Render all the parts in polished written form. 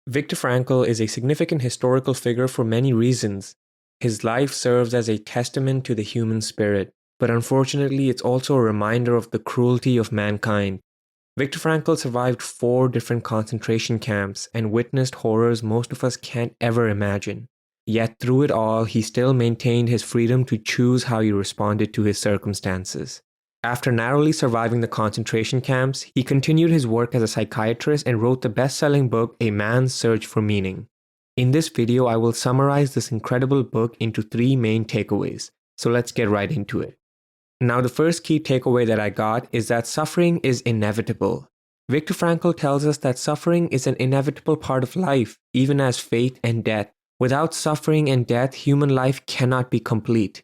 Viktor Frankl is a significant historical figure for many reasons. His life serves as a testament to the human spirit, but unfortunately it's also a reminder of the cruelty of mankind. Viktor Frankl survived 4 different concentration camps and witnessed horrors most of us can't ever imagine. Yet through it all, he still maintained his freedom to choose how he responded to his circumstances. After narrowly surviving the concentration camps, he continued his work as a psychiatrist and wrote the best-selling book, A Man's Search for Meaning. In this video, I will summarize this incredible book into 3 main takeaways, so let's get right into it. Now, the first key takeaway that I got is that suffering is inevitable. Viktor Frankl tells us that suffering is an inevitable part of life, even as fate and death. Without suffering and death, human life cannot be complete.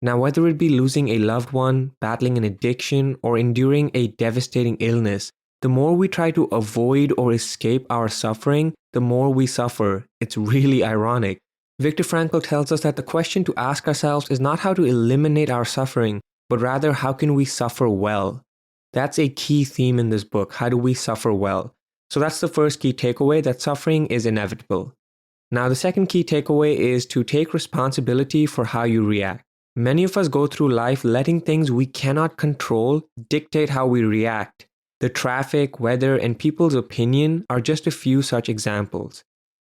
Now, whether it be losing a loved one, battling an addiction, or enduring a devastating illness, the more we try to avoid or escape our suffering, the more we suffer. It's really ironic. Viktor Frankl tells us that the question to ask ourselves is not how to eliminate our suffering, but rather how can we suffer well? That's a key theme in this book. How do we suffer well? So that's the first key takeaway, that suffering is inevitable. Now, the second key takeaway is to take responsibility for how you react. Many of us go through life letting things we cannot control dictate how we react. The traffic, weather, and people's opinion are just a few such examples.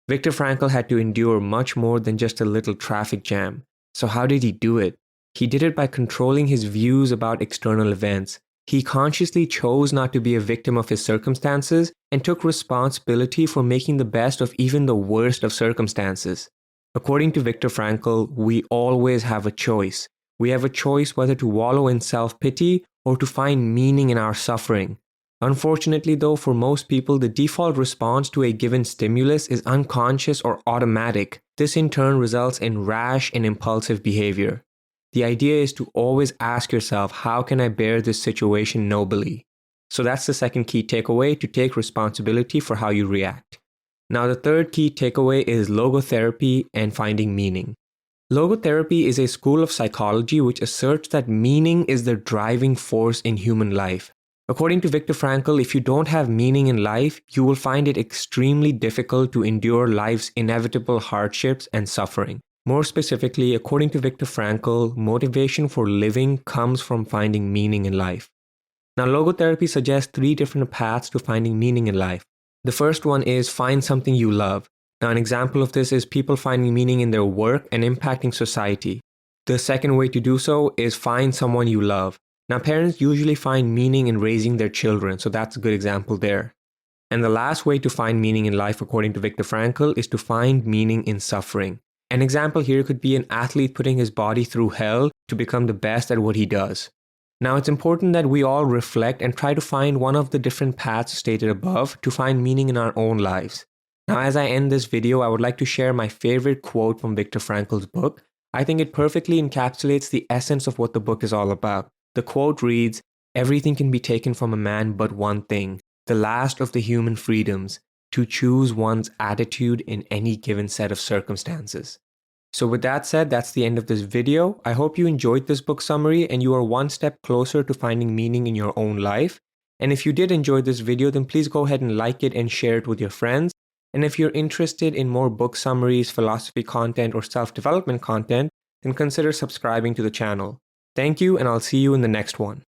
Viktor Frankl had to endure much more than just a little traffic jam. So how did he do it? He did it by controlling his views about external events. He consciously chose not to be a victim of his circumstances and took responsibility for making the best of even the worst of circumstances. According to Viktor Frankl, we always have a choice. We have a choice whether to wallow in self-pity or to find meaning in our suffering. Unfortunately though, for most people, the default response to a given stimulus is unconscious or automatic. This in turn results in rash and impulsive behavior. The idea is to always ask yourself, how can I bear this situation nobly? So that's the second key takeaway, to take responsibility for how you react. Now, the third key takeaway is logotherapy and finding meaning. Logotherapy is a school of psychology which asserts that meaning is the driving force in human life. According to Viktor Frankl, if you don't have meaning in life, you will find it extremely difficult to endure life's inevitable hardships and suffering. More specifically, according to Viktor Frankl, motivation for living comes from finding meaning in life. Now, logotherapy suggests 3 different paths to finding meaning in life. The first one is find something you love. Now, an example of this is people finding meaning in their work and impacting society. The second way to do so is find someone you love. Now, parents usually find meaning in raising their children, so that's a good example there. And the last way to find meaning in life, according to Viktor Frankl, is to find meaning in suffering. An example here could be an athlete putting his body through hell to become the best at what he does. Now, it's important that we all reflect and try to find one of the different paths stated above to find meaning in our own lives. Now, as I end this video, I would like to share my favorite quote from Viktor Frankl's book. I think it perfectly encapsulates the essence of what the book is all about. The quote reads, "Everything can be taken from a man but one thing, the last of the human freedoms, to choose one's attitude in any given set of circumstances." So with that said, that's the end of this video. I hope you enjoyed this book summary and you are one step closer to finding meaning in your own life. And if you did enjoy this video, then please go ahead and like it and share it with your friends. And if you're interested in more book summaries, philosophy content, or self-development content, then consider subscribing to the channel. Thank you, and I'll see you in the next one.